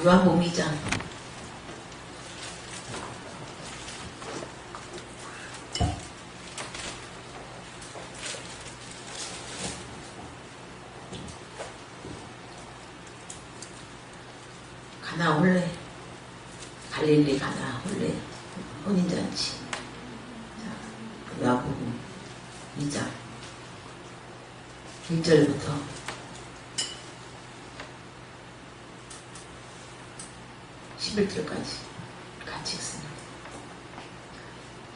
요한복음 2장. 가나 홀레, 갈릴리 가나 홀레 혼인잔치. 요한복음 2장 1절부터 11절까지 같이 읽습니다.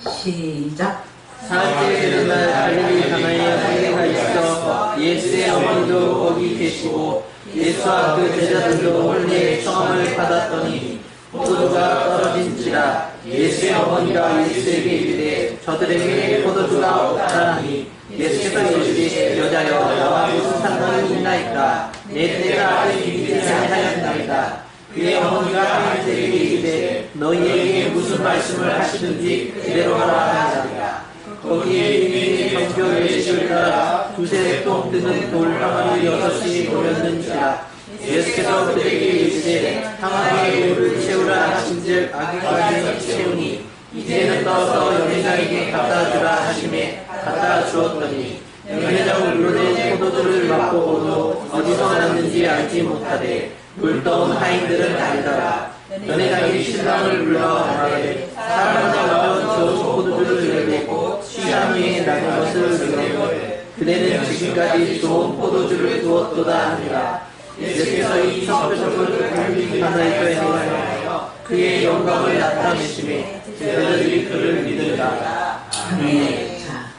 시작. 사흘째 되는 날 갈릴리 가나에 홍해가 있어 예수의 어머니도 거기 계시고 예수와 그 제자들도 홀레의 청함을 받았더니 포도주가 떨어진지라 예수의 어머니가 예수에게 이르되 저들에게 포도주가 없다 하니 예수께서 이르시되 여자여 나와 무슨 상관이 있나이까 내 때가 아직 이르지 아니하였나이다. 그의 어머니가 그들에게 이르되 너희에게 무슨 말씀을 하시든지 그대로 하라 하니라. 거기에 유인이 정교 10시를 따라 두세 통 뜨는 돌 항아리 6이 모였는지라. 예수께서 그들에게 이르시되 항아리에 돌을 채우라 하신즉 아기까지 채우니 이제는 떠서 연회장에게 갖다 주라 하심에 갖다 주었더니 연회장은 물론에 포도주를 맛보고도 어디서 났는지 알지 못하되 물떠온 하인들은 알더라. 연회장이 신랑을 불러 말하되 사람은 먼저 좋은 포도주를 내고 취한 후에 남은 것을 내고 그대는 지금까지 좋은 포도주를 두었도다 하니라. 예수께서 이 성표적을 갈릴리 가나에 행하여 그의 영광을 나타내심에 제자들이 그를 믿는다. 아멘. 자,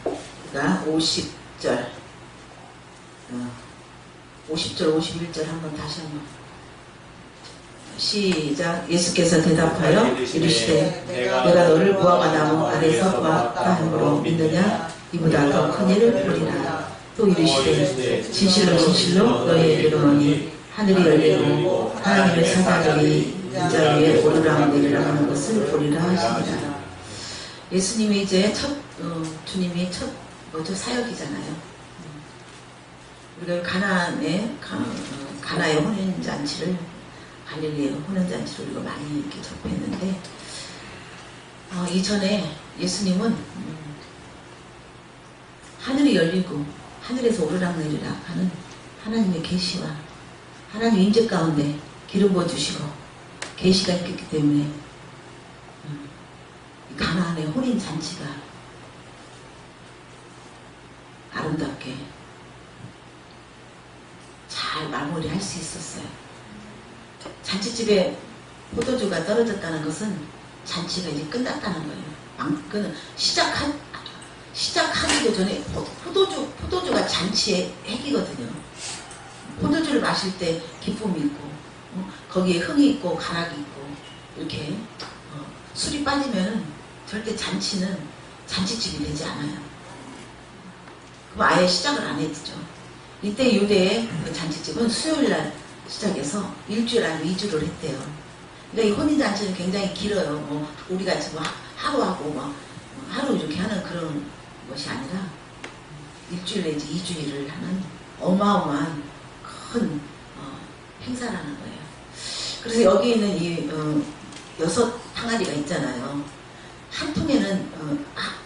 그러니까 50절 51절 한번 다시 한번 시작. 예수께서 대답하여 이르시되 내가 너를 무화과 나무 아래서 보았다 함으로 믿느냐? 이보다 더 큰 일을 보리라. 또 이르시되 진실로 진실로 너희에게 이르노니 하늘이 열리고 하나님의 사자들이 인자 위에 오르락내리락 하는 것을 보리라 하시니라. 예수님이 이제 주님이 첫 사역이잖아요. 우리가 가나의 혼인잔치를 갈릴리의 혼인잔치를 우리가 많이 이렇게 접했는데 이전에 예수님은 하늘이 열리고 하늘에서 오르락내리락 하는 하나님의 계시와 하나님 임재 가운데 기름 부어주시고 계시가 있기 때문에 가나안의 혼인잔치가 아름답게 잘 마무리할 수 있었어요. 잔치집에 포도주가 떨어졌다는 것은 잔치가 이제 끝났다는 거예요. 시작하기도 전에 포도주가 잔치의 핵이거든요. 포도주를 마실 때 기쁨이 있고 거기에 흥이 있고 가락이 있고 이렇게 술이 빠지면은 절대 잔치집이 되지 않아요. 그럼 아예 시작을 안 했죠. 이때 유대의 그 잔치집은 수요일날 시작해서 일주일 아니면 2주를 했대요. 그러니까 이 혼인잔치는 굉장히 길어요. 우리같이 하루 하고 하루 이렇게 하는 그런 것이 아니라 일주일 내지 2주일을 하는 어마어마한 큰 행사라는 거예요. 그래서 여기 있는 이 6 항아리가 있잖아요. 한 통에는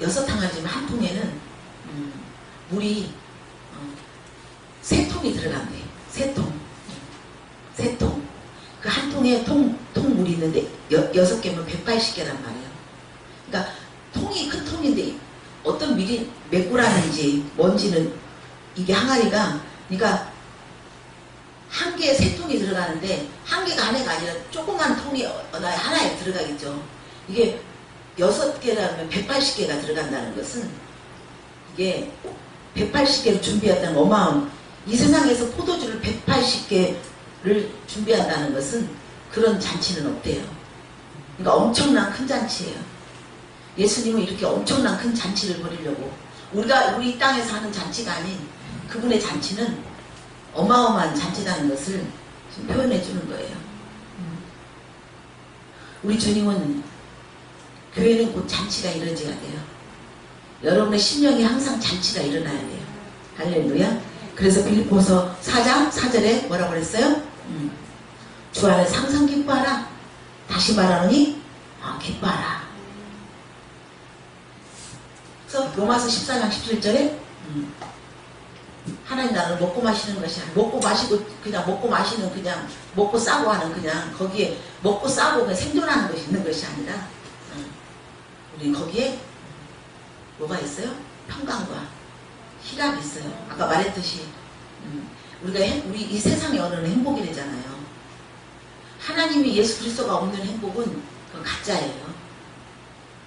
6 항아리지만 한 통에는 물이 3통이 들어간대요. 3통. 그 한 통에 통물이 있는데 6개면 180개란 말이에요. 그러니까 통이 큰 통인데 어떤 밀이 메꾸라는지 뭔지는 이게 항아리가 그러니까 한 개에 3통이 들어가는데 한 개가 하나가 아니라 조그만 통이 하나에 들어가겠죠. 이게 6개라면 180개가 들어간다는 것은 이게 180개를 준비했다는 어마어마한 이 세상에서 포도주를 180개를 준비한다는 것은 그런 잔치는 없대요. 그러니까 엄청난 큰 잔치예요. 예수님은 이렇게 엄청난 큰 잔치를 벌이려고 우리 땅에서 하는 잔치가 아닌 그분의 잔치는 어마어마한 잔치라는 것을 지금 표현해 주는 거예요. 우리 주님은 교회는 곧 잔치가 이루어져야 돼요. 여러분의 심령이 항상 잔치가 일어나야 돼요. 할렐루야. 그래서 빌립보서 4장 4절에 뭐라고 그랬어요? 주 안에 항상 기뻐하라. 다시 말하노니 기뻐하라. 그래서 로마서 14장 17절에 하나님 나라는 먹고 마시는 것이 아니라 먹고 마시고 그냥 먹고 마시는 그냥 먹고 싸고 하는 그냥 거기에 먹고 싸고 그냥 생존하는 것이 있는 것이 아니라 우리 거기에 뭐가 있어요? 평강과 희락이 있어요. 아까 말했듯이 우리 이 세상의 언어는 행복이래잖아요. 하나님이 예수 그리스도가 없는 행복은 그건 가짜예요.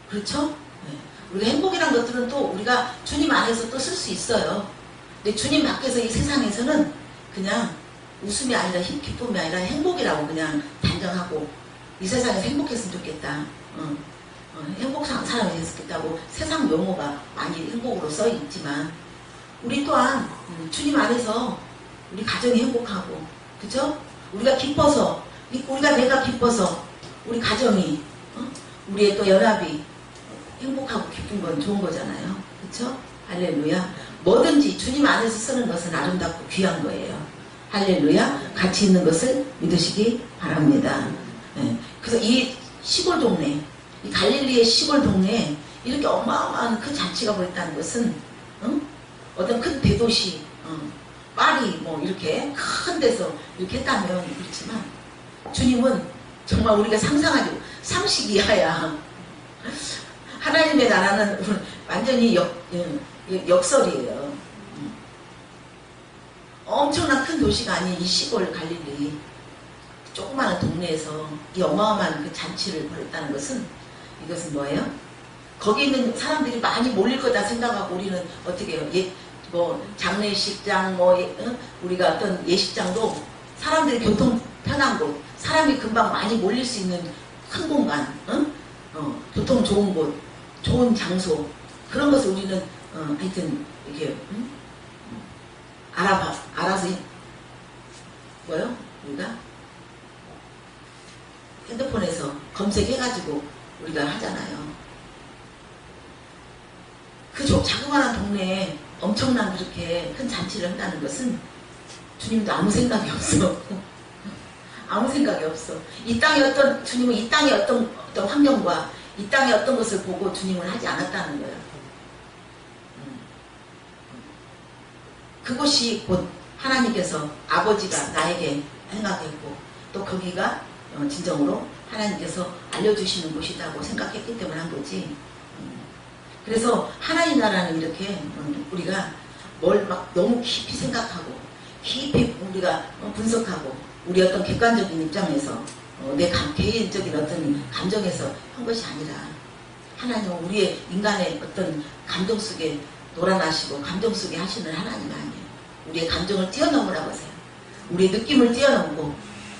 그렇죠? 네. 우리가 행복이란 것들은 또 우리가 주님 안에서 또 쓸 수 있어요. 근데 주님 밖에서 이 세상에서는 그냥 웃음이 아니라 기쁨이 아니라 행복이라고 그냥 단정하고 이 세상에서 행복했으면 좋겠다. 행복한 사람이 됐겠다고 세상 용어가 많이 행복으로 써 있지만 우리 또한 주님 안에서 우리 가정이 행복하고 그쵸? 우리가 기뻐서 내가 기뻐서 우리 가정이 우리의 또 연합이 행복하고 기쁜 건 좋은 거잖아요. 그쵸? 할렐루야. 뭐든지 주님 안에서 쓰는 것은 아름답고 귀한 거예요. 할렐루야. 가치 있는 것을 믿으시기 바랍니다. 네. 그래서 이 시골 동네 이 갈릴리의 시골 동네에 이렇게 어마어마한 큰 잔치가 벌였다는 것은 어떤 큰 대도시 파리 뭐 이렇게 큰 데서 이렇게 했다면 그렇지만 주님은 정말 우리가 상상하지 상식 이하야. 하나님의 나라는 완전히 역설이에요. 엄청난 큰 도시가 아닌 이 시골 갈릴리 조그마한 동네에서 이 어마어마한 그 잔치를 벌였다는 것은 이것은 뭐예요? 거기 있는 사람들이 많이 몰릴 거다 생각하고 우리는 어떻게 해요? 뭐 장례식장 우리가 어떤 예식장도 사람들이 교통 편한 곳 사람이 금방 많이 몰릴 수 있는 큰 공간 교통 좋은 곳 좋은 장소 그런 것을 우리는 하여튼 이렇게 알아서 뭐요? 우리가 핸드폰에서 검색해가지고 우리가 하잖아요. 그 자그마한 동네에 엄청난 그렇게 큰 잔치를 한다는 것은 주님도 아무 생각이 없어. 아무 생각이 없어. 주님은 이 땅의 어떤 환경과 이 땅의 어떤 것을 보고 주님은 하지 않았다는 거예요. 그곳이 곧 하나님께서 아버지가 나에게 생각했고 또 거기가 진정으로 하나님께서 알려주시는 곳이라고 생각했기 때문에 한 거지. 그래서 하나님 나라는 이렇게 우리가 뭘 막 너무 깊이 생각하고 깊이 우리가 분석하고 우리 어떤 객관적인 입장에서 내 개인적인 어떤 감정에서 한 것이 아니라 하나님은 우리의 인간의 어떤 감정 속에 놀아나시고 감정 속에 하시는 하나님 아니에요. 우리의 감정을 뛰어넘으라고 하세요. 우리의 느낌을 뛰어넘고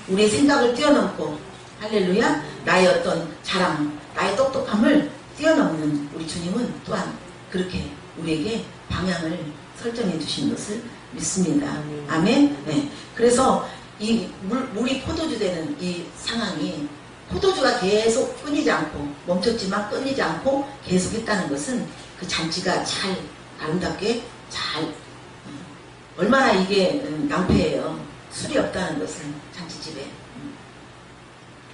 우리의 생각을 뛰어넘고 할렐루야 나의 어떤 자랑 나의 똑똑함을 뛰어넘는 우리 주님은 또한 그렇게 우리에게 방향을 설정해 주신 것을 믿습니다. 아멘. 네. 그래서 이 물이 포도주 되는 이 상황이 포도주가 계속 끊이지 않고 멈췄지만 끊이지 않고 계속했다는 것은 그 잔치가 잘 아름답게 잘 얼마나 이게 낭패예요. 술이 없다는 것은 잔치집에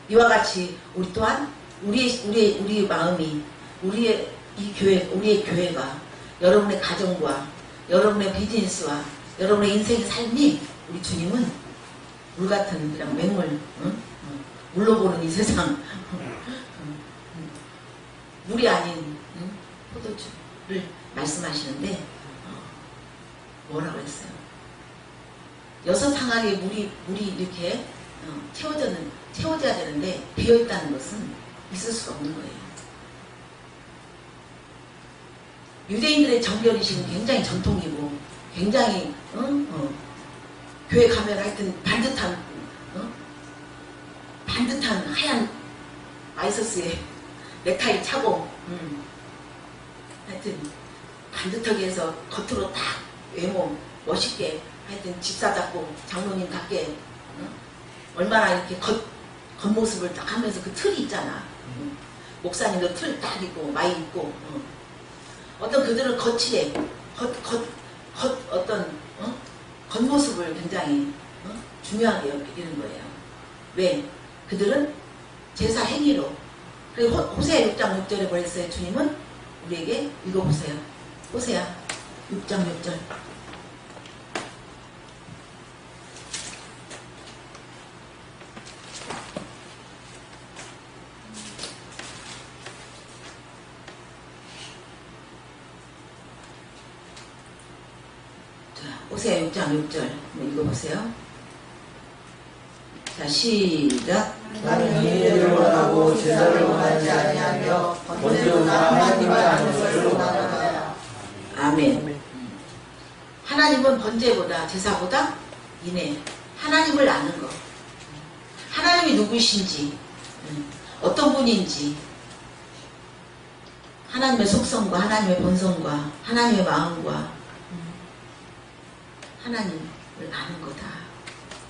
이와 같이 우리 또한 우리의 마음이 우리의 이 교회 우리의 교회가 여러분의 가정과 여러분의 비즈니스와 여러분의 인생의 삶이 우리 주님은 물 같은 그냥 맹물 물로 보는 이 세상 물이 아닌 포도주를 말씀하시는데 뭐라고 했어요? 6 항아리에 물이 이렇게 채워져야 되는데 비어있다는 것은 있을 수가 없는 거예요. 유대인들의 정결의식은 굉장히 전통이고 굉장히 교회 가면 하여튼 반듯한 하얀 마이서스에 넥타이 차고 하여튼 반듯하게 해서 겉으로 딱 외모 멋있게 하여튼 집사답고 장로님답게 얼마나 이렇게 겉모습을 딱 하면서 그 틀이 있잖아. 목사님도 틀 딱 입고 마이 입고 어떤 그들은 거칠해 어떤 겉모습을 굉장히 중요하게 여기는 거예요. 왜? 그들은 제사 행위로. 그리고 호세아 6장 6절에 보냈어요. 주님은 우리에게 읽어보세요. 호세아 6장 6절. 호세아 6장 6절 읽어보세요. 자, 시작. 나는 예를 원하고 제사를 원하지 아니하며 번제로나 하나님을 아는 것을 원하노라. 아멘. 하나님은 번제보다 제사보다 이내 하나님을 아는 것. 하나님이 누구신지, 어떤 분인지, 하나님의 속성과 하나님의 본성과 하나님의 마음과 하나님을 아는 거다.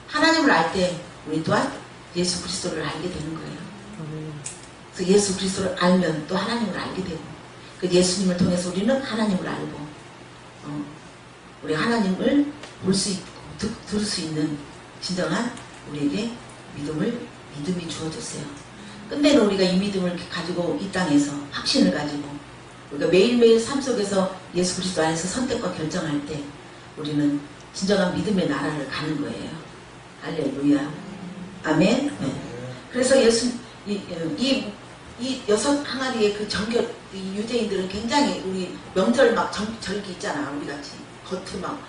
하나님을 알 때 우리 또한 예수 그리스도를 알게 되는 거예요. 그래서 예수 그리스도를 알면 또 하나님을 알게 되고, 그 예수님을 통해서 우리는 하나님을 알고, 우리 하나님을 볼 수 있고 들을 수 있는 진정한 우리에게 믿음이 주어졌어요. 근데 우리가 이 믿음을 가지고 이 땅에서 확신을 가지고 우리가 매일매일 삶 속에서 예수 그리스도 안에서 선택과 결정할 때 우리는 진정한 믿음의 나라를 가는 거예요. 할렐루야. 아멘. 네. 그래서 이 여섯 항아리의 그 정결, 이 유대인들은 굉장히 우리 명절 막 절기 있잖아. 우리 같이 겉으로 막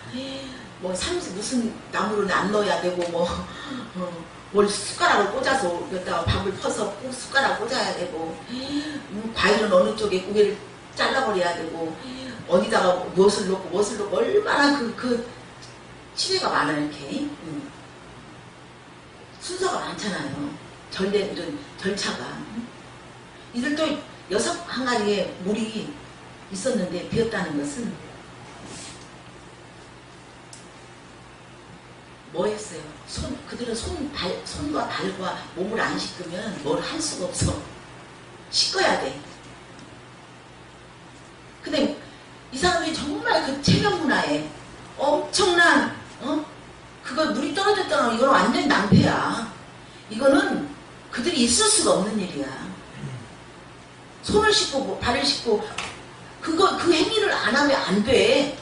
무슨 나무를 안 넣어야 되고 뭘 숟가락을 꽂아서 여기다가 밥을 퍼서 꼭 숟가락 꽂아야 되고, 과일은 어느 쪽에 위를 잘라버려야 되고, 어디다가 무엇을 넣고 얼마나 그 치레가 많아. 이렇게 순서가 많잖아요. 전례들은 절차가. 이들도 여섯 항아리에 물이 있었는데 비었다는 것은 뭐였어요? 그들은 손과 발과 몸을 안 씻으면 뭘 할 수가 없어. 씻어야 돼. 근데 이 사람들이 정말 그 체면 문화에 엄청난 그거 물이 떨어졌다는 이건 완전히 낭패야. 이거는 그들이 있을 수가 없는 일이야. 손을 씻고 발을 씻고 그 행위를 안 하면 안 돼.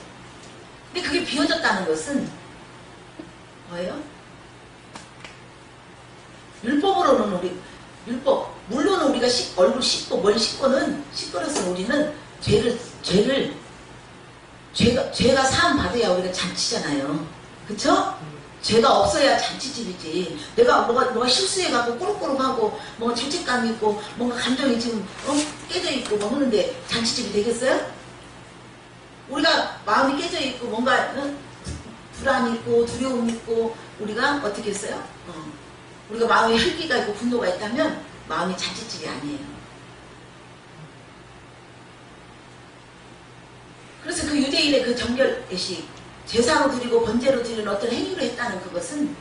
근데 그게 비워졌다는 것은 뭐예요? 율법으로는 물론 우리가 얼굴 씻고 뭘 씻고로서 우리는 죄가 사함 받아야 우리가 잔치잖아요. 그쵸? 죄가 없어야 잔치집이지. 내가 뭐가 실수해가고 꾸룩꾸룩하고 뭔가 죄책감이 있고 뭔가 감정이 지금 깨져있고 하는데 잔치집이 되겠어요? 우리가 마음이 깨져있고 뭔가 불안이 있고 두려움이 있고 우리가 어떻게 했어요? 우리가 마음에 혈기가 있고 분노가 있다면 마음이 잔치집이 아니에요. 그래서 그 유대인의 그 정결의식, 제사로 드리고 번제로 드리는 어떤 행위를 했다는 그것은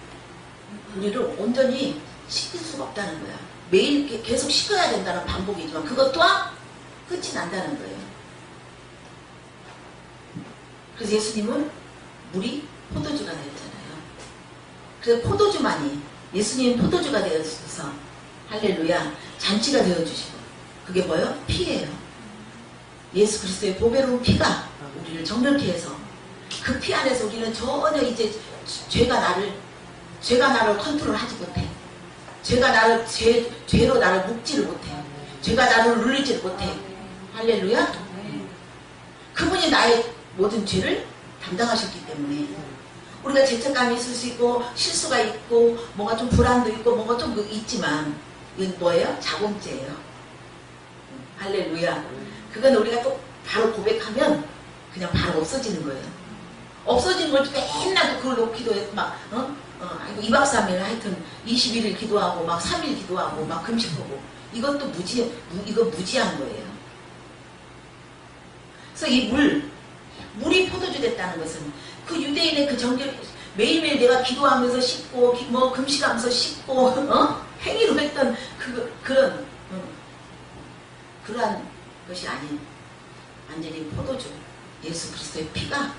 우리를 온전히 씻길 수가 없다는 거야. 매일 계속 씻어야 된다는 반복이지만 그것 또한 끝이 난다는 거예요. 그래서 예수님은 물이 포도주가 되었잖아요. 그래서 포도주만이, 예수님은 포도주가 되어주셔서 할렐루야 잔치가 되어주시고, 그게 뭐예요? 피예요. 예수 그리스도의 보배로운 피가 우리를 정결케 해서 그 피 안에서 우리는 전혀 이제 죄가 나를 컨트롤하지 못해. 죄로 나를 묶지를 못해. 죄가 나를 눌리지를 못해. 할렐루야. 그분이 나의 모든 죄를 담당하셨기 때문에 우리가 죄책감이 있을 수 있고 실수가 있고 뭔가 좀 불안도 있고 뭔가 좀 있지만 이건 뭐예요? 자범죄예요. 할렐루야. 그건 우리가 또 바로 고백하면 그냥 바로 없어지는 거예요. 없어진 걸 맨날 그걸 놓기도 해서 막 2박 3일 하여튼 21일 기도하고 막 3일 기도하고 막 금식하고 이것도 이거 무지한 거예요. 그래서 이 물이 포도주 됐다는 것은 그 유대인의 그 정결, 매일매일 내가 기도하면서 씻고 금식하면서 씻고 행위로 했던 그러한 것이 아닌 완전히 포도주, 예수 그리스도의 피가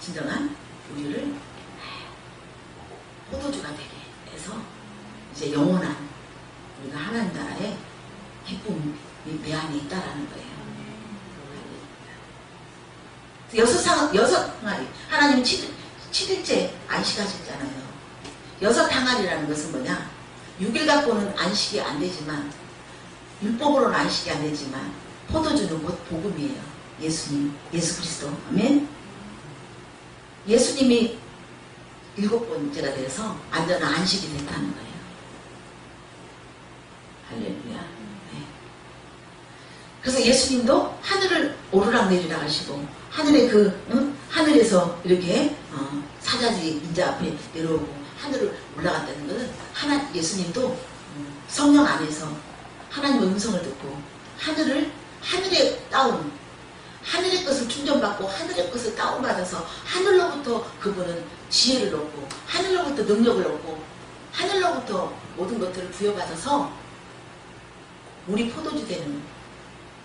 진정한 우리를 포도주가 되게 해서 이제 영원한 우리가 하나님 나라의 기쁨이 내 안에 있다라는 거예요. 여섯 항아리. 하나님은 7일째 안식하셨잖아요. 여섯 항아리라는 것은 뭐냐? 6일 갖고는 안식이 안 되지만, 율법으로는 안식이 안 되지만, 포도주는 곧 복음이에요. 예수님, 예수 그리스도. 아멘. 예수님이 7번째가 돼서 완전한 안식이 됐다는 거예요. 할렐루야. 네. 그래서 예수님도 하늘을 오르락내리락 하시고, 하늘의 하늘에서 이렇게 사자들이 인자 앞에 내려오고 하늘을 올라갔다는 것은 예수님도 성령 안에서 하나님의 음성을 듣고 하늘의 것을 충전받고 하늘의 것을 다운받아서 하늘로부터 그분은 지혜를 얻고 하늘로부터 능력을 얻고 하늘로부터 모든 것들을 부여받아서 물이 포도주 되는 거예요.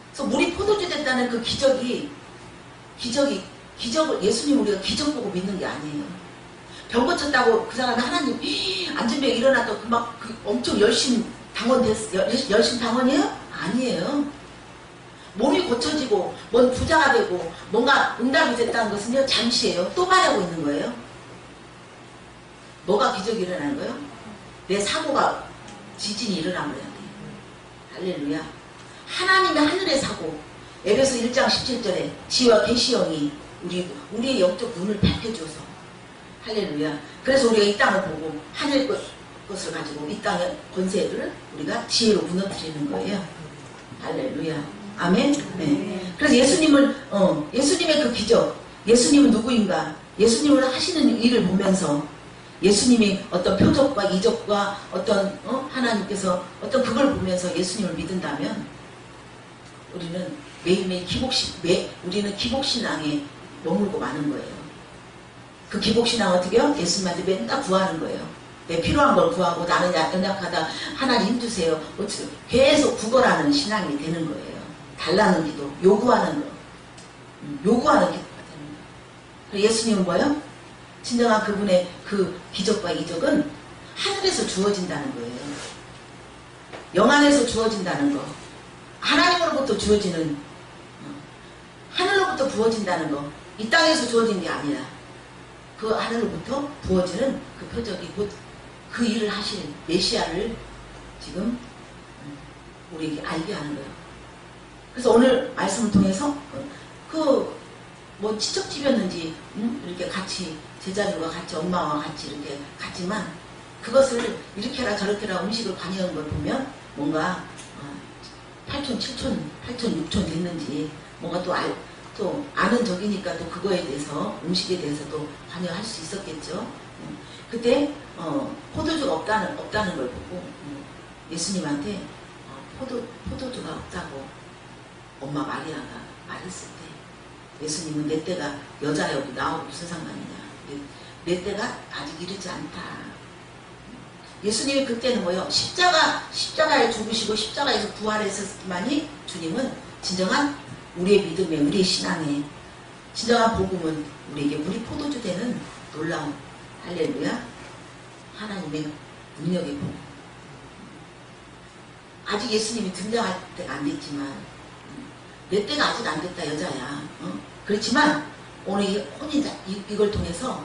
그래서 물이 포도주 됐다는 그 기적을 예수님 우리가 기적 보고 믿는 게 아니에요. 병 고쳤다고 그 사람이 하나님 안전병 일어났다고 엄청 열심 당원이에요? 아니에요. 몸이 고쳐지고 뭔 부자가 되고 뭔가 응답이 됐다는 것은요 잠시예요. 또 말하고 있는 거예요. 뭐가 기적이 일어나는 거예요? 내 사고가 지진이 일어나버려야 돼요. 할렐루야. 하나님의 하늘의 사고. 에베소 1장 17절에 지와 계시형이 우리의 영적 눈을 밝혀줘서 할렐루야. 그래서 우리가 이 땅을 보고 하늘의 것을 가지고 이 땅의 권세를 우리가 지혜로 무너뜨리는 거예요. 할렐루야. 아멘. 네. 그래서 예수님의 그 기적, 예수님은 누구인가? 예수님을 하시는 일을 보면서 예수님이 어떤 표적과 이적과 어떤 하나님께서 어떤 그걸 보면서 예수님을 믿는다면 우리는 매일매일 우리는 기복신앙에 머물고 마는 거예요. 그 기복신앙 어떻게요? 예수님한테 맨날 구하는 거예요. 내 필요한 걸 구하고 나는 연약하다. 하나님 힘주세요. 계속 구걸하는 신앙이 되는 거예요. 달라는 기도, 요구하는 거. 요구하는 기도가 되는 거예요. 그래서 예수님은 뭐예요? 진정한 그분의 그 기적과 이적은 하늘에서 주어진다는 거예요. 영안에서 주어진다는 거. 하나님으로부터 주어지는 하늘로부터 부어진다는 거. 이 땅에서 주어진 게 아니라 그 하늘로부터 부어지는 그 표적이 곧 그 일을 하실 메시아를 지금 우리에게 알게 하는 거예요. 그래서 오늘 말씀을 통해서 뭐 친척집이었는지 이렇게 같이 제자들과 같이 엄마와 같이 이렇게 갔지만 그것을 이렇게 해라 저렇게 해라 음식을 관여한 걸 보면 뭔가 8촌, 7촌, 8촌, 6촌 됐는지 뭔가 또 아는 적이니까 또 그거에 대해서 음식에 대해서 또 관여할 수 있었겠죠. 그때 포도주가 없다는 걸 보고 예수님한테 포도주가 없다고 엄마 마리아가 말했을 때 예수님은 내 때가 여자야 여기 나하고 무슨 상관이냐. 내 때가 아직 이르지 않다. 예수님이 그때는 뭐요? 십자가에 죽으시고 십자가에서 부활했었만이 주님은 진정한 우리의 믿음에 우리의 신앙에 진정한 복음은 우리에게 물이 포도주 되는 놀라운 할렐루야 하나님의 능력의 복음. 아직 예수님이 등장할 때가 안 됐지만 내 때가 아직 안 됐다 여자야. 그렇지만 오늘 이걸 통해서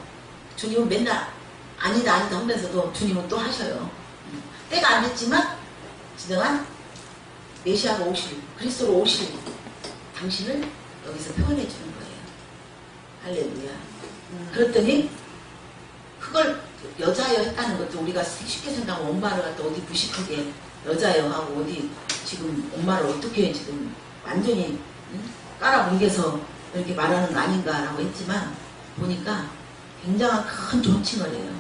주님은 맨날 아니다 하면서도 주님은 또 하셔요. 때가 안 됐지만 진정한 메시아가 오실 그리스도로 오실 당신을 여기서 표현해 주는 거예요. 할렐루야. 그랬더니 그걸 여자여 했다는 것도 우리가 쉽게 생각하면 엄마를 갖다 어디 무식하게 여자여 하고 어디 지금 엄마를 어떻게 지금 완전히 깔아뭉개서 이렇게 말하는 거 아닌가라고 했지만 보니까 굉장한 큰 존칭을 해요.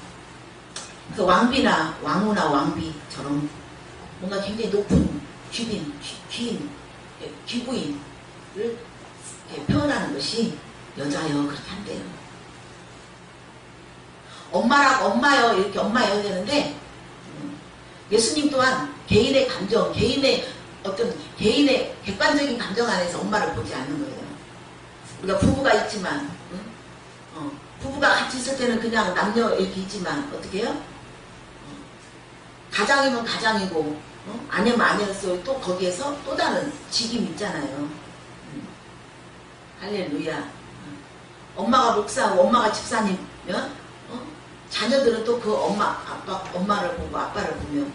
그래서 왕비나 왕후나 왕비처럼 뭔가 굉장히 높은 귀부인을 표현하는 것이 여자여 그렇게 한대요. 엄마여 이렇게 엄마여 되는데 예수님 또한 개인의 감정, 개인의 객관적인 감정 안에서 엄마를 보지 않는 거예요. 우리가 부부가 있지만 부부가 같이 있을 때는 그냥 남녀 이렇게 있지만 어떻게 해요? 가장이면 가장이고 아니면 아니었어 또 거기에서 또 다른 직임이 있잖아요. 할렐루야. 엄마가 목사하고 엄마가 집사님이면 자녀들은 또 그 엄마를 보고 아빠를 보며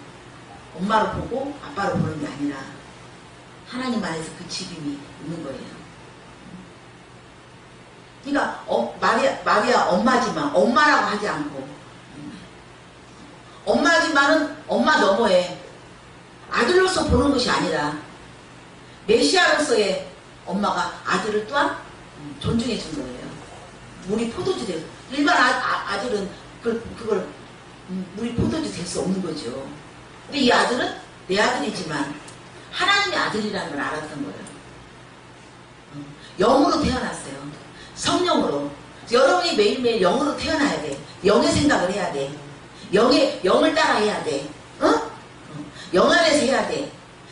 엄마를 보고 아빠를 보는 게 아니라 하나님 안에서 그 직임이 있는 거예요. 그러니까 마리아 엄마지만 엄마라고 하지 않고 엄마지만은 엄마 너머에 아들로서 보는 것이 아니라 메시아로서의 엄마가 아들을 또한 존중해 준 거예요. 우리 포도주 돼서 일반 아들은 그걸 우리 포도주 될 수 없는 거죠. 근데 이 아들은 내 아들이지만 하나님의 아들이라는 걸 알았던 거예요. 영으로 태어났어요. 성령으로. 여러분이 매일매일 영으로 태어나야 돼. 영의 생각을 해야 돼. 영을 따라 해야 돼. 영 안에서 해야 돼.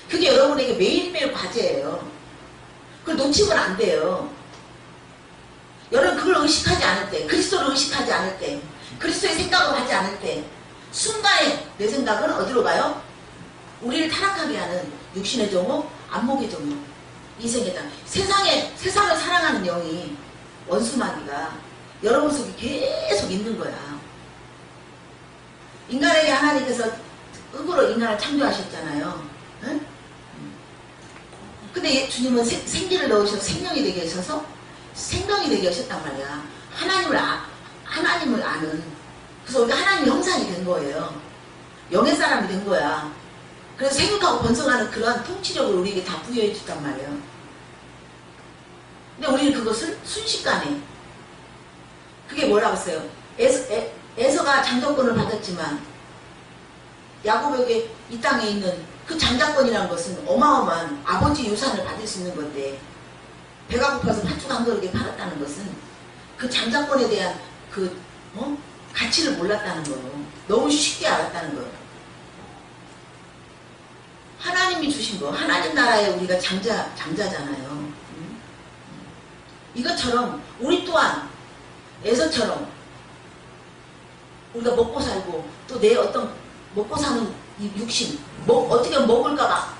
그게 여러분에게 매일매일 과제예요. 그걸 놓치면 안 돼요. 여러분 그걸 의식하지 않을 때, 그리스도를 의식하지 않을 때, 그리스도의 생각을 하지 않을 때 순간에 내 생각은 어디로 가요? 우리를 타락하게 하는 육신의 정욕, 안목의 정욕, 이생의 당. 세상을 사랑하는 영이 원수마귀가 여러분 속에 계속 있는 거야. 인간에게 하나님께서 흙으로 인간을 창조하셨잖아요. 응? 근데 주님은 생기를 넣으셔서 생명이 되게 하셔서 생명이 되게 하셨단 말이야. 하나님을 아는. 그래서 우리가 하나님 형상이 된 거예요. 영의 사람이 된 거야. 그래서 생육하고 번성하는 그러한 통치력을 우리에게 다 부여해 줬단 말이에요. 근데 우리는 그것을 순식간에 그게 뭐라고 했어요? 에서가 장자권을 받았지만 야곱에게 이 땅에 있는 그 장자권이라는 것은 어마어마한 아버지 유산을 받을 수 있는 건데 배가 고파서 팥죽 한 그릇에 팔았다는 것은 그 장자권에 대한 그 가치를 몰랐다는 거예요. 너무 쉽게 알았다는 거예요. 하나님이 주신 거, 하나님 나라에 우리가 장자잖아요. 이것처럼 우리 또한 에서처럼 우리가 먹고 살고 또 내 어떤 먹고 사는 이 육신, 어떻게 먹을까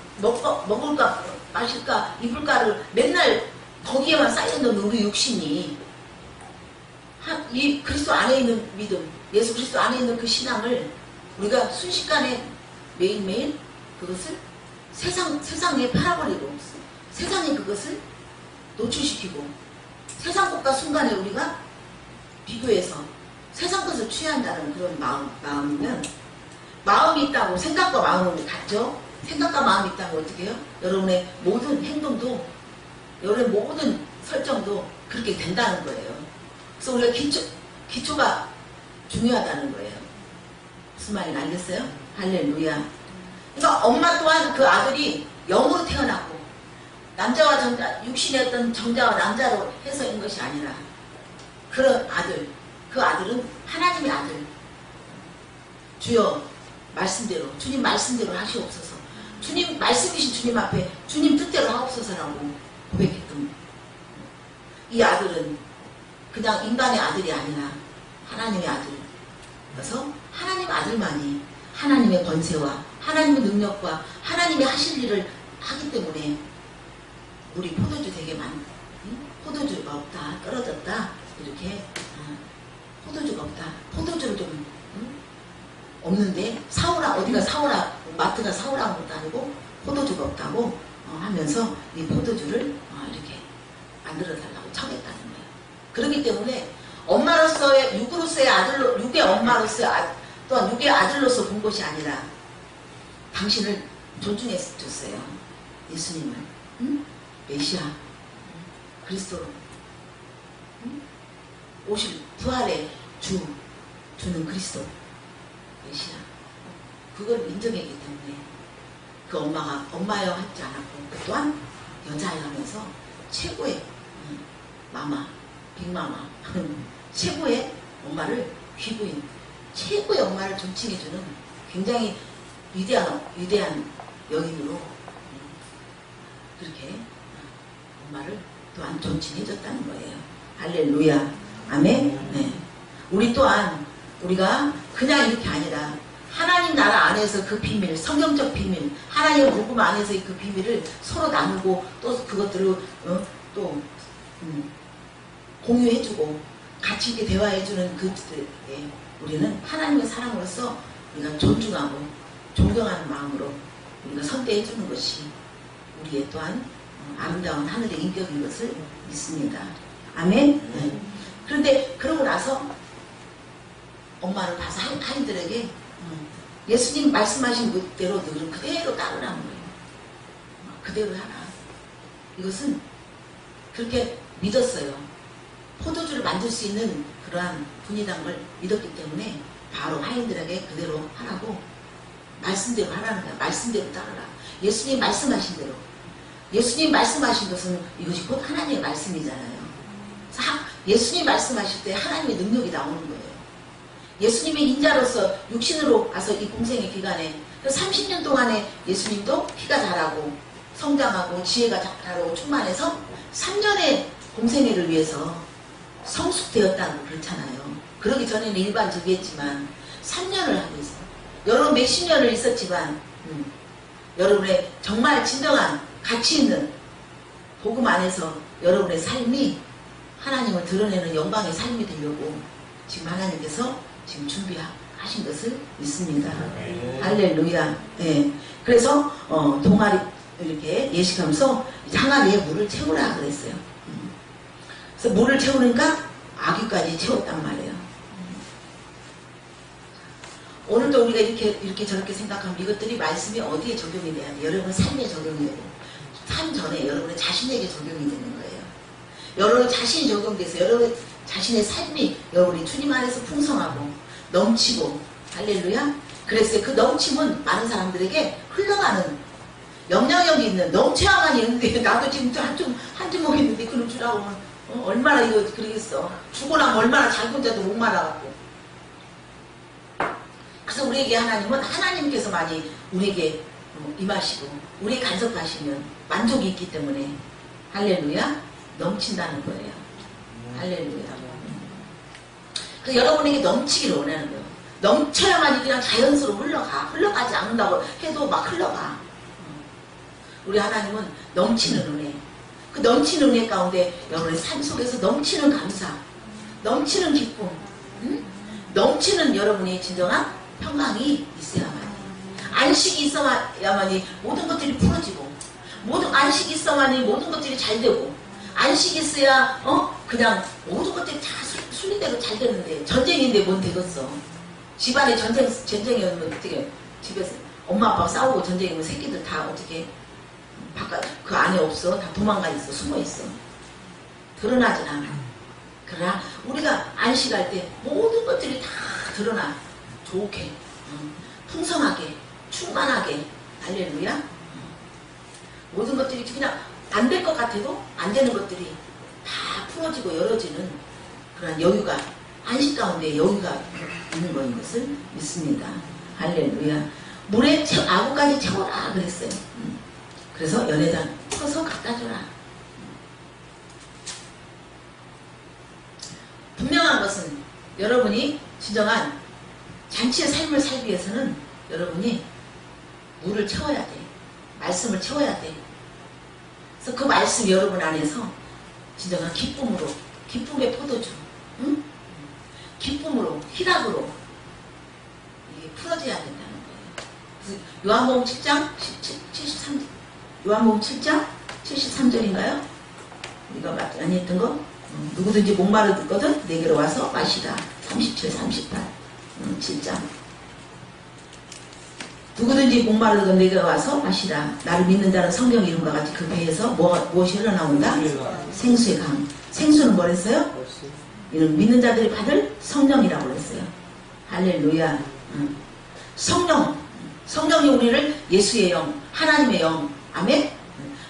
마실까 입을까를 맨날 거기에만 쌓여있는 우리 육신이 이 그리스도 안에 있는 믿음, 예수 그리스도 안에 있는 그 신앙을 우리가 순식간에 매일매일 그것을 세상에 팔아버리고 세상에 그것을 노출시키고 세상 것과 순간에 우리가 비교해서 세상 것을 취한다는 그런 마음이면 마음이 있다고 생각과 마음은 같죠? 생각과 마음이 있다고 어떻게 해요? 여러분의 모든 행동도 여러분의 모든 설정도 그렇게 된다는 거예요. 그래서 우리가 기초가 중요하다는 거예요. 무슨 말인지 알겠어요? 할렐루야. 그러니까 엄마 또한 그 아들이 영으로 태어났고 남자와 정자, 육신의 어떤 정자와 남자로 해서 있는 것이 아니라 그런 아들, 그 아들은 하나님의 아들. 주여 말씀대로, 주님 말씀대로 하시옵소서. 주님 말씀이신 주님 앞에 주님 뜻대로 하옵소서라고 고백했던 이 아들은 그냥 인간의 아들이 아니라 하나님의 아들. 그래서 하나님의 아들만이 하나님의 권세와 하나님의 능력과 하나님의 하실 일을 하기 때문에 우리 포도주 되게 포도주가 없다, 떨어졌다, 이렇게 포도주가 없다, 포도주를 좀 없는데 사오라, 어디가 사오라, 마트가 사오라는 것도 아니고 포도주가 없다고 하면서 이 포도주를 이렇게 만들어 달라고 청했다는 거예요. 그렇기 때문에 엄마로서의 육으로서의 아들로, 육의 엄마로서의 또한 육의 아들로서 본 것이 아니라 당신을 존중해 줬어요. 예수님을. 메시아, 그리스도로 오실 부활의 주는 그리스도, 메시아. 그걸 인정했기 때문에 그 엄마가 엄마여 하지 않았고 그 또한 여자여 하면서 최고의 마마, 빅마마, 최고의 엄마를 귀부인, 최고의 엄마를 존칭해주는 굉장히 위대한 여인으로 그렇게 엄마를 또한 존칭해줬다는 거예요. 할렐루야. 아멘. 네. 우리 또한 우리가 그냥 이렇게 아니라 하나님 하나님 나라 안에서 그 비밀, 성경적 비밀, 하나님의 복음 안에서의 그 비밀을 서로 나누고 또 그것들을 또 공유해주고 같이 이렇게 대화해주는 그들에 우리는 하나님의 사람으로서 우리가 존중하고 존경하는 마음으로 우리가 선대해주는 것이 우리의 또한 아름다운 하늘의 인격인 것을 믿습니다. 아멘. 네. 그런데 그러고 나서 엄마를 봐서 하인들에게 예수님 말씀하신 그대로 너는 그대로 따르라는 거예요. 그대로 하라. 이것은 그렇게 믿었어요. 포도주를 만들 수 있는 그러한 분이란 걸 믿었기 때문에 바로 하인들에게 그대로 하라고 말씀대로 하라는 거야. 말씀대로 따르라. 예수님 말씀하신 대로. 예수님 말씀하신 것은 이것이 곧 하나님의 말씀이잖아요. 예수님 말씀하실 때 하나님의 능력이 나오는 거예요. 예수님의 인자로서 육신으로 와서 이 공생의 기간에 30년 동안에 예수님도 키가 자라고 성장하고 지혜가 자라고 충만해서 3년의 공생애를 위해서 성숙되었다고 그렇잖아요. 그러기 전에는 일반적이었지만 3년을 하고 있어요. 여러분 몇십 년을 있었지만 여러분의 정말 진정한 가치 있는 복음 안에서 여러분의 삶이 하나님을 드러내는 영광의 삶이 되려고 지금 하나님께서 지금 준비하신 것을 믿습니다. 할렐루야. 네. 그래서 동아리 이렇게 예식하면서 항아리에 물을 채우라 그랬어요. 그래서 물을 채우니까 아귀까지 채웠단 말이에요. 오늘도 우리가 이렇게 저렇게 생각하면 이것들이 말씀이 어디에 적용이 돼야 돼? 여러분 삶에 적용이 되고 삶 전에 여러분의 자신에게 적용이 되는 거예요. 여러분 자신이 적용돼서 여러분 자신의 삶이 여러분이 주님 안에서 풍성하고 넘치고 할렐루야. 그래서 그 넘침은 많은 사람들에게 흘러가는 영향력이 있는 넘쳐야만 있는데 나도 지금 한 주먹 있는데 그런 줄 알고 얼마나 이거 그러겠어. 죽고 나면 얼마나 잘못해도 못 말아갖고. 그래서 우리에게 하나님은 하나님께서 많이 우리에게 임하시고 우리 간섭하시면 만족이 있기 때문에 할렐루야 넘친다는 거예요. 할렐루야. 그래서 여러분에게 넘치기를 원하는 거예요. 넘쳐야만이 그냥 자연스러워 흘러가지 않는다고 해도 막 흘러가. 우리 하나님은 넘치는 은혜, 그 넘치는 은혜 가운데 여러분의 삶 속에서 넘치는 감사, 넘치는 기쁨, 넘치는 여러분의 진정한 평강이 있어야만 해요. 안식이 있어야만이 모든 것들이 풀어지고, 안식이 있어야만이 모든 것들이 잘 되고, 안식이 있어야 그냥 모든 것들이 다 순리대로 잘 되는데 전쟁인데 뭔 되겠어. 집안에 전쟁이면 어떻게 집에서 엄마 아빠가 싸우고 전쟁이면 새끼들 다 어떻게 바깥 그 안에 없어. 다 도망가 있어. 숨어 있어. 드러나진 않아. 그러나 우리가 안식할 때 모든 것들이 다 드러나. 좋게, 풍성하게, 충만하게. 할렐루야. 모든 것들이 그냥 안 될 것 같아도 안 되는 것들이 다 풀어지고 열어지는 그런 여유가, 안식 가운데 여유가 있는 것인 것을 믿습니다. 할렐루야. 물에 아구까지 채워라 그랬어요. 그래서 연회장 퍼서 갖다 줘라. 분명한 것은 여러분이 진정한 잔치의 삶을 살기 위해서는 여러분이 물을 채워야 돼. 말씀을 채워야 돼. 그래서 그 말씀 여러분 안에서 진정한 기쁨으로, 기쁨의 포도주, 기쁨으로, 희락으로 이게 풀어져야 된다는 거예요. 그래서 요한복음 7장 73절, 요한복음 7장 73절인가요? 우리가 많이 했던 거? 누구든지 목마르거든 내게로 와서 마시라. 37, 38 7장. 누구든지 목마르거든 내게로 와서 마시라. 나를 믿는 자는 성경 이름과 같이 그 배에서 무엇이 흘러나온다? 생수의 강. 생수는 뭐랬어요? 이는 믿는 자들이 받을 성령이라고 그랬어요. 할렐루야. 성령이 우리를 예수의 영, 하나님의 영, 아멘?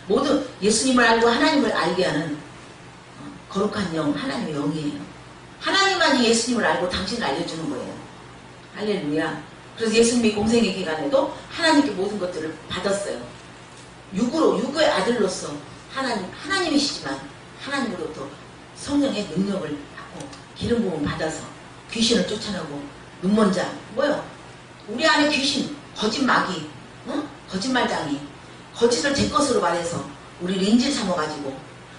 모든 예수님을 알고 하나님을 알게 하는 거룩한 영, 하나님의 영이에요. 하나님만이 예수님을 알고 당신을 알려주는 거예요. 할렐루야. 그래서 예수님이 공생의 기간에도 하나님께 모든 것들을 받았어요. 육의 아들로서 하나님이시지만 하나님으로부터 성령의 능력을 받고 기름 부음을 받아서 귀신을 쫓아내고 눈먼 자, 뭐요? 우리 안에 귀신, 거짓마귀, 거짓말장이 거짓을 제 것으로 말해서 우리를 인질 삼아가지고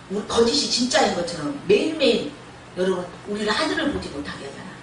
우리 거짓이 진짜인 것처럼 매일매일 여러분 우리를 하늘을 보지 못하게 하잖아.